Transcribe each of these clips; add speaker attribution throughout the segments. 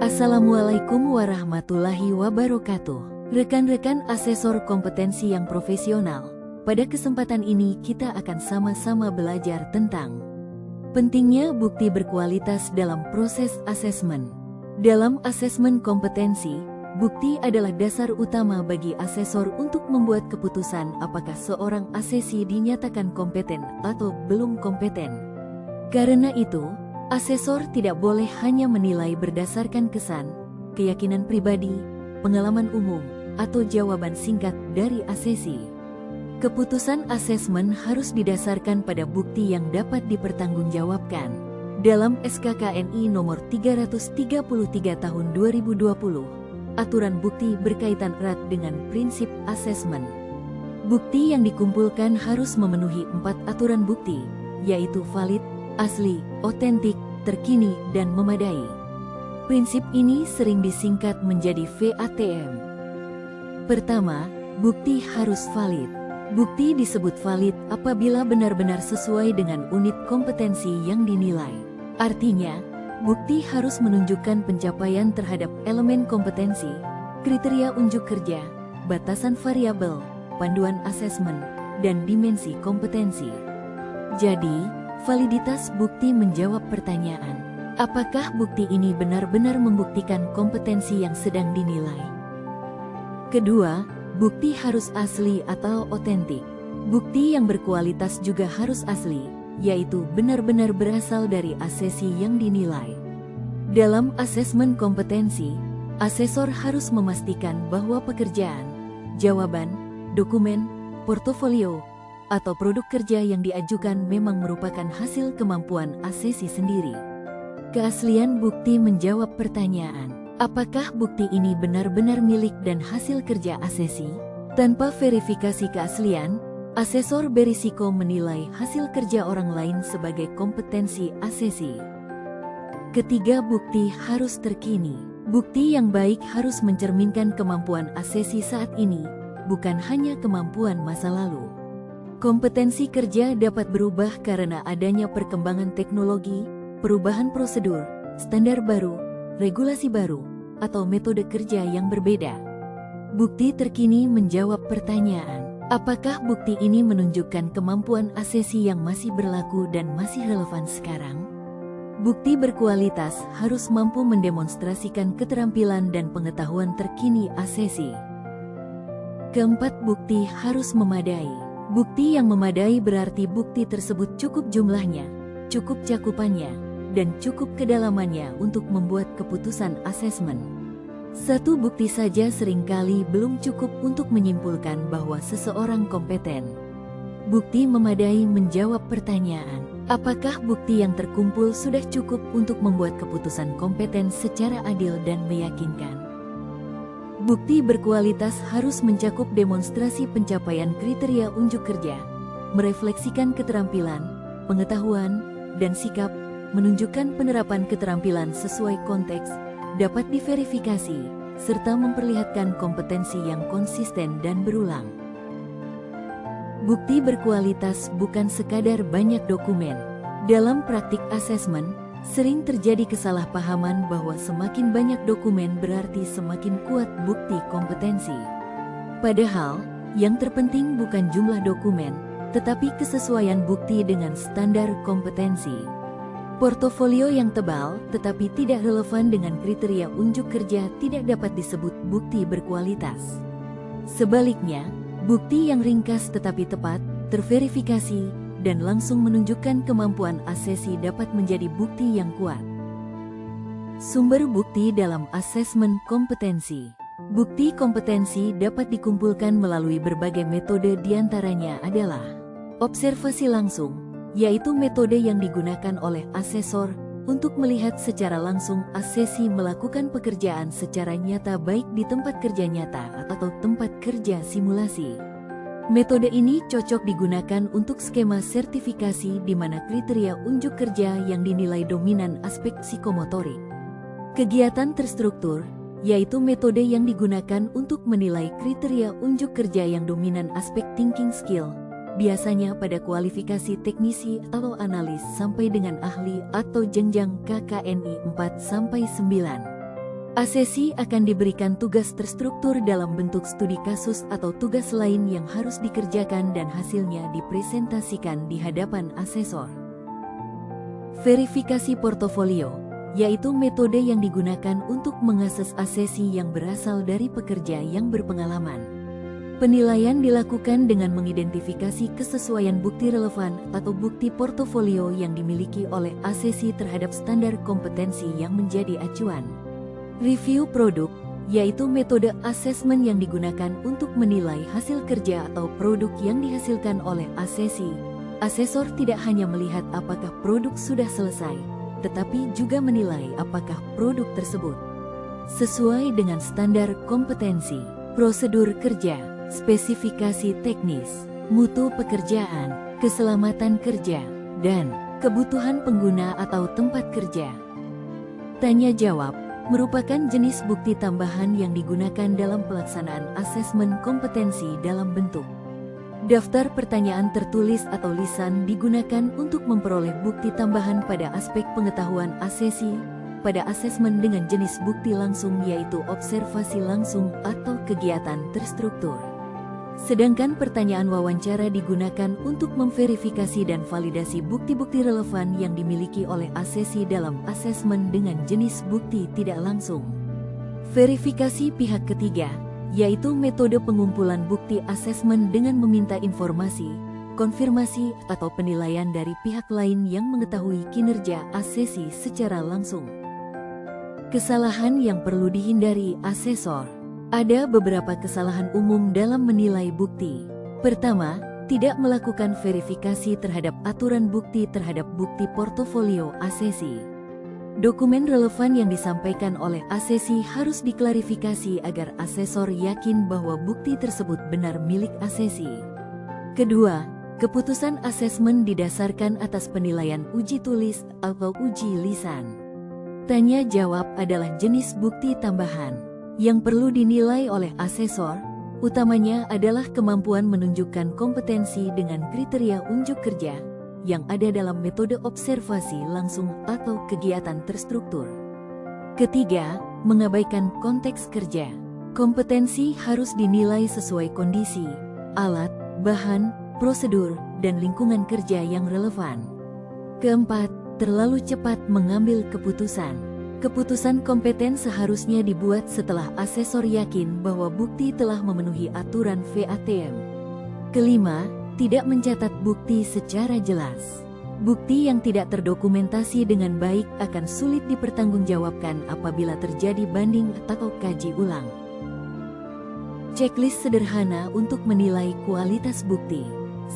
Speaker 1: Assalamualaikum warahmatullahi wabarakatuh. Rekan-rekan asesor kompetensi yang profesional, pada kesempatan ini kita akan sama-sama belajar tentang pentingnya bukti berkualitas dalam proses asesmen. Dalam asesmen kompetensi, bukti adalah dasar utama bagi asesor untuk membuat keputusan apakah seorang asesi dinyatakan kompeten atau belum kompeten. Karena itu, asesor tidak boleh hanya menilai berdasarkan kesan, keyakinan pribadi, pengalaman umum, atau jawaban singkat dari asesi. Keputusan asesmen harus didasarkan pada bukti yang dapat dipertanggungjawabkan. Dalam SKKNI nomor 333 tahun 2020, aturan bukti berkaitan erat dengan prinsip asesmen. Bukti yang dikumpulkan harus memenuhi 4 aturan bukti, yaitu valid, asli, otentik, terkini, dan memadai. Prinsip ini sering disingkat menjadi VATM. Pertama, bukti harus valid. Bukti disebut valid apabila benar-benar sesuai dengan unit kompetensi yang dinilai. Artinya, bukti harus menunjukkan pencapaian terhadap elemen kompetensi, kriteria unjuk kerja, batasan variabel, panduan asesmen, dan dimensi kompetensi. Jadi, validitas bukti menjawab pertanyaan, apakah bukti ini benar-benar membuktikan kompetensi yang sedang dinilai? Kedua, bukti harus asli atau otentik. Bukti yang berkualitas juga harus asli, yaitu benar-benar berasal dari asesi yang dinilai. Dalam asesmen kompetensi, asesor harus memastikan bahwa pekerjaan, jawaban, dokumen, portofolio, atau produk kerja yang diajukan memang merupakan hasil kemampuan asesi sendiri. Keaslian bukti menjawab pertanyaan, apakah bukti ini benar-benar milik dan hasil kerja asesi? Tanpa verifikasi keaslian, asesor berisiko menilai hasil kerja orang lain sebagai kompetensi asesi. Ketiga, bukti harus terkini. Bukti yang baik harus mencerminkan kemampuan asesi saat ini, bukan hanya kemampuan masa lalu. Kompetensi kerja dapat berubah karena adanya perkembangan teknologi, perubahan prosedur, standar baru, regulasi baru, atau metode kerja yang berbeda. Bukti terkini menjawab pertanyaan, apakah bukti ini menunjukkan kemampuan asesi yang masih berlaku dan masih relevan sekarang? Bukti berkualitas harus mampu mendemonstrasikan keterampilan dan pengetahuan terkini asesi. Keempat, bukti harus memadai. Bukti yang memadai berarti bukti tersebut cukup jumlahnya, cukup cakupannya, dan cukup kedalamannya untuk membuat keputusan asesmen. Satu bukti saja seringkali belum cukup untuk menyimpulkan bahwa seseorang kompeten. Bukti memadai menjawab pertanyaan, apakah bukti yang terkumpul sudah cukup untuk membuat keputusan kompeten secara adil dan meyakinkan? Bukti berkualitas harus mencakup demonstrasi pencapaian kriteria unjuk kerja, merefleksikan keterampilan, pengetahuan, dan sikap, menunjukkan penerapan keterampilan sesuai konteks, dapat diverifikasi, serta memperlihatkan kompetensi yang konsisten dan berulang. Bukti berkualitas bukan sekadar banyak dokumen. Dalam praktik asesmen, sering terjadi kesalahpahaman bahwa semakin banyak dokumen berarti semakin kuat bukti kompetensi. Padahal, yang terpenting bukan jumlah dokumen, tetapi kesesuaian bukti dengan standar kompetensi. Portofolio yang tebal tetapi tidak relevan dengan kriteria unjuk kerja tidak dapat disebut bukti berkualitas. Sebaliknya, bukti yang ringkas tetapi tepat, terverifikasi, dan langsung menunjukkan kemampuan asesi dapat menjadi bukti yang kuat. Sumber bukti dalam asesmen kompetensi. Bukti kompetensi dapat dikumpulkan melalui berbagai metode, diantaranya adalah observasi langsung, yaitu metode yang digunakan oleh asesor untuk melihat secara langsung asesi melakukan pekerjaan secara nyata baik di tempat kerja nyata atau tempat kerja simulasi. Metode ini cocok digunakan untuk skema sertifikasi di mana kriteria unjuk kerja yang dinilai dominan aspek psikomotorik. Kegiatan terstruktur, yaitu metode yang digunakan untuk menilai kriteria unjuk kerja yang dominan aspek thinking skill, biasanya pada kualifikasi teknisi atau analis sampai dengan ahli atau jenjang KKNI 4-9. Asesi akan diberikan tugas terstruktur dalam bentuk studi kasus atau tugas lain yang harus dikerjakan dan hasilnya dipresentasikan di hadapan asesor. Verifikasi portofolio, yaitu metode yang digunakan untuk mengakses asesi yang berasal dari pekerja yang berpengalaman. Penilaian dilakukan dengan mengidentifikasi kesesuaian bukti relevan atau bukti portofolio yang dimiliki oleh asesi terhadap standar kompetensi yang menjadi acuan. Review produk, yaitu metode asesmen yang digunakan untuk menilai hasil kerja atau produk yang dihasilkan oleh asesi. Asesor tidak hanya melihat apakah produk sudah selesai, tetapi juga menilai apakah produk tersebut sesuai dengan standar kompetensi, prosedur kerja, spesifikasi teknis, mutu pekerjaan, keselamatan kerja, dan kebutuhan pengguna atau tempat kerja. Tanya jawab merupakan jenis bukti tambahan yang digunakan dalam pelaksanaan asesmen kompetensi dalam bentuk daftar pertanyaan tertulis atau lisan digunakan untuk memperoleh bukti tambahan pada aspek pengetahuan asesi, pada asesmen dengan jenis bukti langsung yaitu observasi langsung atau kegiatan terstruktur. Sedangkan pertanyaan wawancara digunakan untuk memverifikasi dan validasi bukti-bukti relevan yang dimiliki oleh asesi dalam asesmen dengan jenis bukti tidak langsung. Verifikasi pihak ketiga, yaitu metode pengumpulan bukti asesmen dengan meminta informasi, konfirmasi atau penilaian dari pihak lain yang mengetahui kinerja asesi secara langsung. Kesalahan yang perlu dihindari asesor. Ada beberapa kesalahan umum dalam menilai bukti. Pertama, tidak melakukan verifikasi terhadap aturan bukti terhadap bukti portofolio asesi. Dokumen relevan yang disampaikan oleh asesi harus diklarifikasi agar asesor yakin bahwa bukti tersebut benar milik asesi. Kedua, keputusan asesmen didasarkan atas penilaian uji tulis atau uji lisan. Tanya jawab adalah jenis bukti tambahan yang perlu dinilai oleh asesor, utamanya adalah kemampuan menunjukkan kompetensi dengan kriteria unjuk kerja yang ada dalam metode observasi langsung atau kegiatan terstruktur. Ketiga, mengabaikan konteks kerja. Kompetensi harus dinilai sesuai kondisi, alat, bahan, prosedur, dan lingkungan kerja yang relevan. Keempat, terlalu cepat mengambil keputusan. Keputusan kompeten seharusnya dibuat setelah asesor yakin bahwa bukti telah memenuhi aturan VATM. Kelima, tidak mencatat bukti secara jelas. Bukti yang tidak terdokumentasi dengan baik akan sulit dipertanggungjawabkan apabila terjadi banding atau kaji ulang. Checklist sederhana untuk menilai kualitas bukti.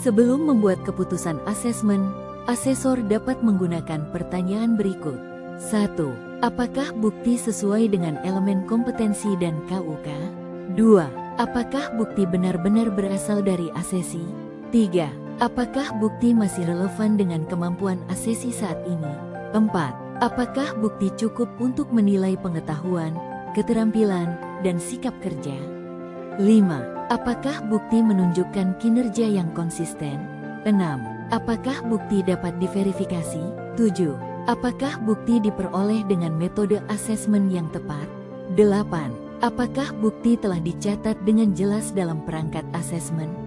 Speaker 1: Sebelum membuat keputusan asesmen, asesor dapat menggunakan pertanyaan berikut. 1. Apakah bukti sesuai dengan elemen kompetensi dan KUK? 2. Apakah bukti benar-benar berasal dari asesi? 3. Apakah bukti masih relevan dengan kemampuan asesi saat ini? 4. Apakah bukti cukup untuk menilai pengetahuan, keterampilan, dan sikap kerja? 5. Apakah bukti menunjukkan kinerja yang konsisten? 6. Apakah bukti dapat diverifikasi? 7. Apakah bukti diperoleh dengan metode asesmen yang tepat? 8. Apakah bukti telah dicatat dengan jelas dalam perangkat asesmen?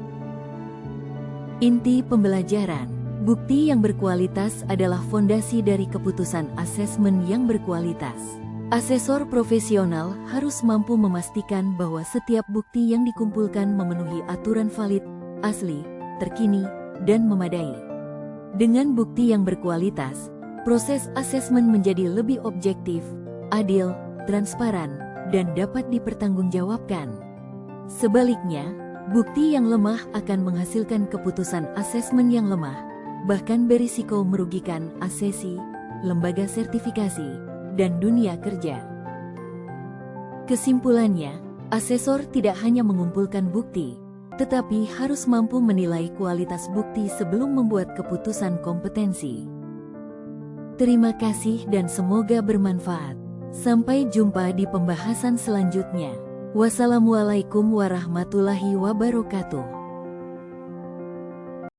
Speaker 1: Inti pembelajaran, bukti yang berkualitas adalah fondasi dari keputusan asesmen yang berkualitas. Asesor profesional harus mampu memastikan bahwa setiap bukti yang dikumpulkan memenuhi aturan valid, asli, terkini, dan memadai. Dengan bukti yang berkualitas, proses asesmen menjadi lebih objektif, adil, transparan, dan dapat dipertanggungjawabkan. Sebaliknya, bukti yang lemah akan menghasilkan keputusan asesmen yang lemah, bahkan berisiko merugikan asesi, lembaga sertifikasi, dan dunia kerja. Kesimpulannya, asesor tidak hanya mengumpulkan bukti, tetapi harus mampu menilai kualitas bukti sebelum membuat keputusan kompetensi. Terima kasih dan semoga bermanfaat. Sampai jumpa di pembahasan selanjutnya. Wassalamualaikum warahmatullahi wabarakatuh.